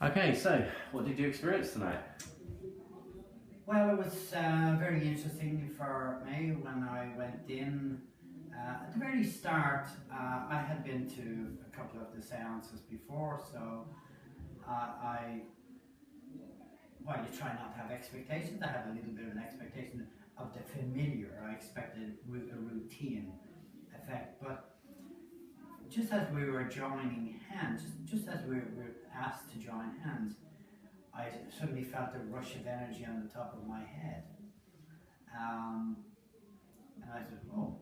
Okay, so what did you experience tonight? Well, it was very interesting for me when I went in. At the very start, I had been to a couple of the seances before, so while you try not to have expectations, I had a little bit of an expectation of the familiar. I expected a routine effect, but just as we were joining hands, just as we were asked to join hands, I suddenly felt a rush of energy on the top of my head. And I said, oh,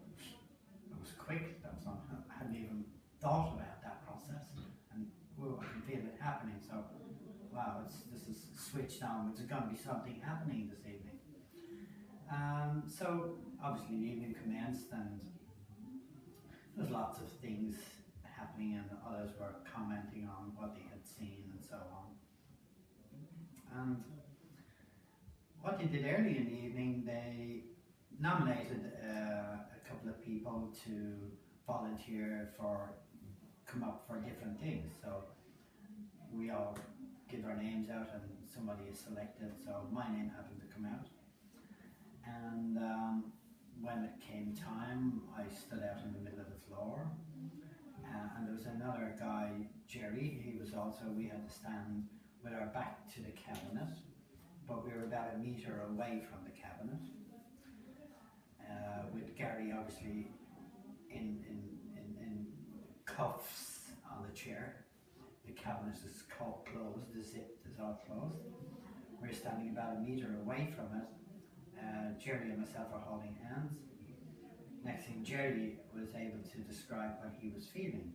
it was quick. That was not, I hadn't even thought about that process. And I can feel it happening. So, wow, this is switched on. There's going to be something happening this evening. So, obviously, the evening commenced, and there was lots of things happening, and others were commenting on what they had seen and so on. And what they did early in the evening, they nominated a couple of people to volunteer come up for different things. So we all give our names out and somebody is selected. So my name happened to come out. And when it came time, I stood out in the middle of the floor. And there was another guy, Jerry, we had to stand with our back to the cabinet, but we were about a metre away from the cabinet, with Gary obviously in cuffs on the chair. The cabinet is closed, the zip is all closed. We're standing about a metre away from it. Jerry and myself are holding hands. Next thing, Jerry was able to describe what he was feeling,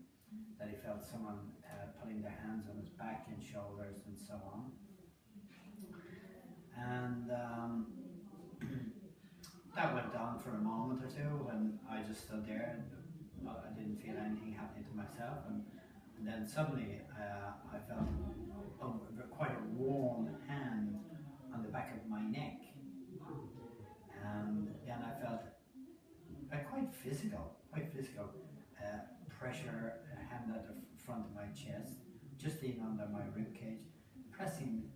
that he felt someone putting their hands on his back and shoulders and so on. And that went on for a moment or two, and I just stood there and I didn't feel anything happening to myself. And then suddenly I felt quite a warm hand on the back of my neck. And then I felt quite physical pressure, a hand at the front of my chest, just in under my rib cage, pressing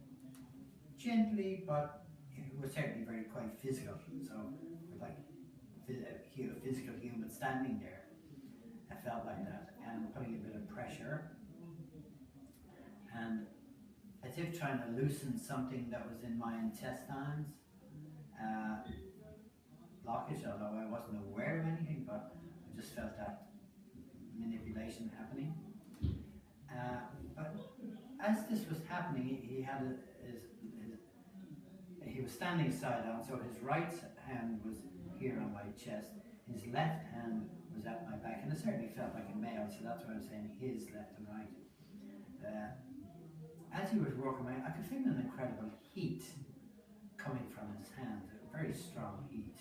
gently, but it was certainly quite physical. So like a physical human standing there, I felt like that, and putting a bit of pressure, and as if trying to loosen something that was in my intestines. Blockage, although I wasn't aware of anything, but I just felt that manipulation happening. But as this was happening, he was standing side on, so his right hand was here on my chest, his left hand was at my back, and it certainly felt like a male, so that's why I'm saying his left and right. As he was working, I could feel an incredible heat coming from his hand, a very strong heat.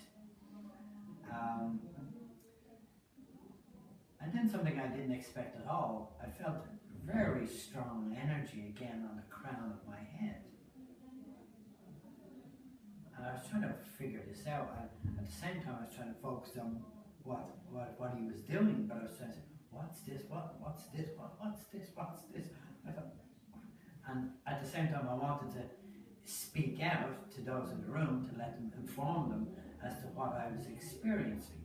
And then something I didn't expect at all, I felt very strong energy again on the crown of my head. And I was trying to figure this out, and at the same time I was trying to focus on what he was doing, but I was trying to say, what's this, what's this, what's this? I thought, and at the same time I wanted to speak out to those in the room to let them inform them as to what I was experiencing.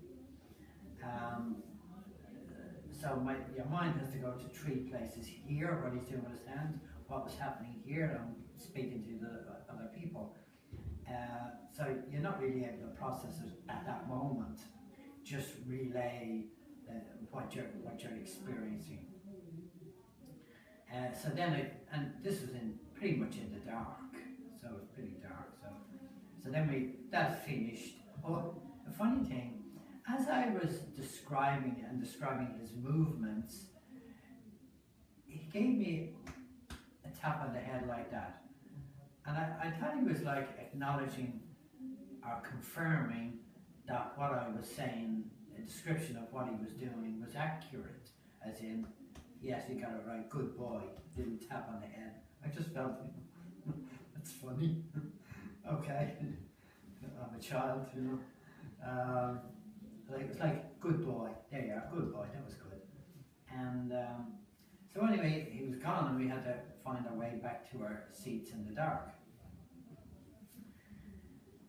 So your mind has to go to three places: here, what he's doing with his hands, what was happening here, and I'm speaking to the other people. So you're not really able to process it at that moment. Just relay what you're experiencing. So then, and this was pretty much in the dark, so it was pretty dark. So then that finished. Oh, the funny thing, as I was describing his movements, he gave me a tap on the head like that. And I thought he was like acknowledging or confirming that what I was saying, a description of what he was doing, was accurate. As in, yes, you got it right, good boy, little tap on the head. I just felt, that's funny. Okay, I'm a child, you know. It was like, good boy, there you are, good boy, that was good. And so anyway, he was gone, and we had to find our way back to our seats in the dark.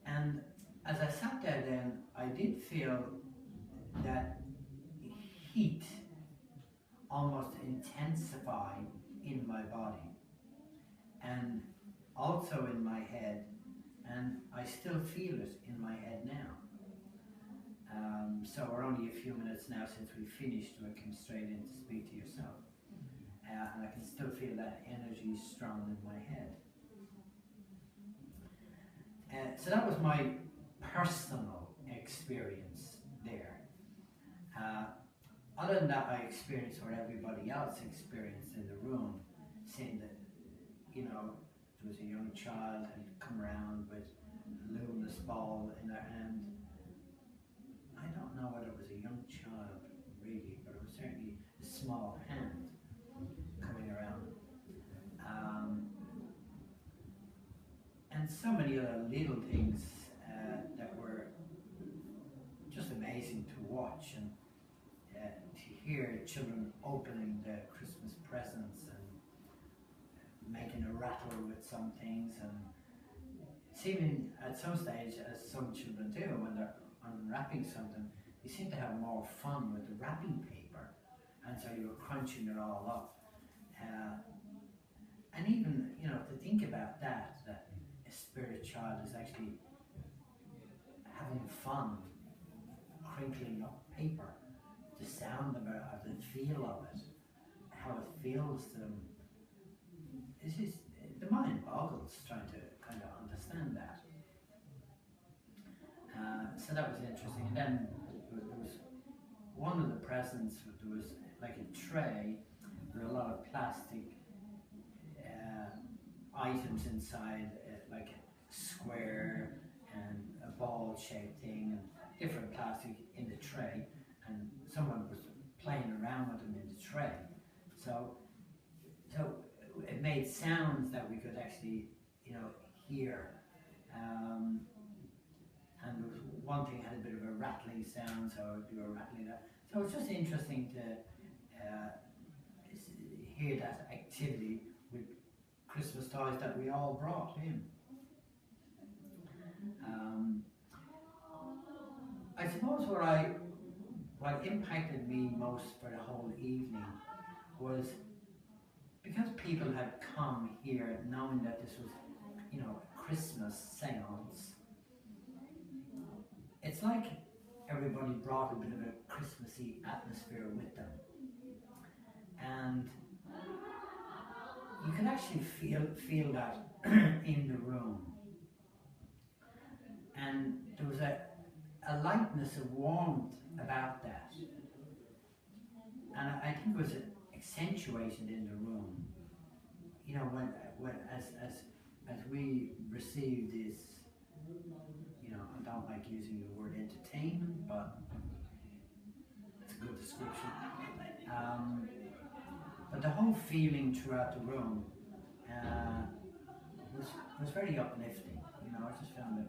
And as I sat there then, I did feel that heat almost intensify in my body and also in my head, and I still feel it in my head now. So we're only a few minutes now since we finished, so I came straight in to speak to yourself. And I can still feel that energy strong in my head. So that was my personal experience there. Other than that, I experienced what everybody else experienced in the room, seeing that, there was a young child had come around with a luminous ball in their hand. I don't know whether it was a young child really, but it was certainly a small hand coming around. And so many other little things that were just amazing to watch, and to hear children opening the Christmas presents and making a rattle with some things, and seeming at some stage, as some children do when they're unwrapping something, you seem to have more fun with the wrapping paper, and so you're crunching it all up. And even, to think about that a spirit child is actually having fun crinkling up paper, the sound of it, the feel of it, how it feels to them. It's just, the mind boggles trying to kind of understand that. So that was interesting. And then there was one of the presents, there was like a tray with a lot of plastic items inside, like a square and a ball-shaped thing, and different plastic in the tray, and someone was playing around with them in the tray. So it made sounds that we could actually, hear. And there was one thing had a bit of a rattling sound, so I would do a rattling that. So it's just interesting to hear that activity with Christmas toys that we all brought in. I suppose what impacted me most for the whole evening was because people had come here knowing that this was, a Christmas seance. It's like everybody brought a bit of a Christmassy atmosphere with them. And you can actually feel that in the room. And there was a lightness, a warmth about that. And I think it was accentuated in the room. When as we received this, I don't like using the word entertainment, but it's a good description. But the whole feeling throughout the room was very uplifting. I just found it.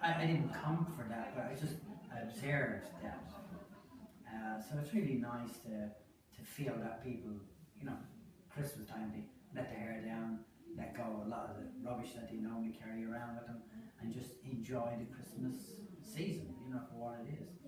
I didn't come for that, but I just observed that. So it's really nice to feel that people, Christmas time, they let their hair down, let go of a lot of the rubbish that they normally carry around with them, and just enjoy the Christmas season, for what it is.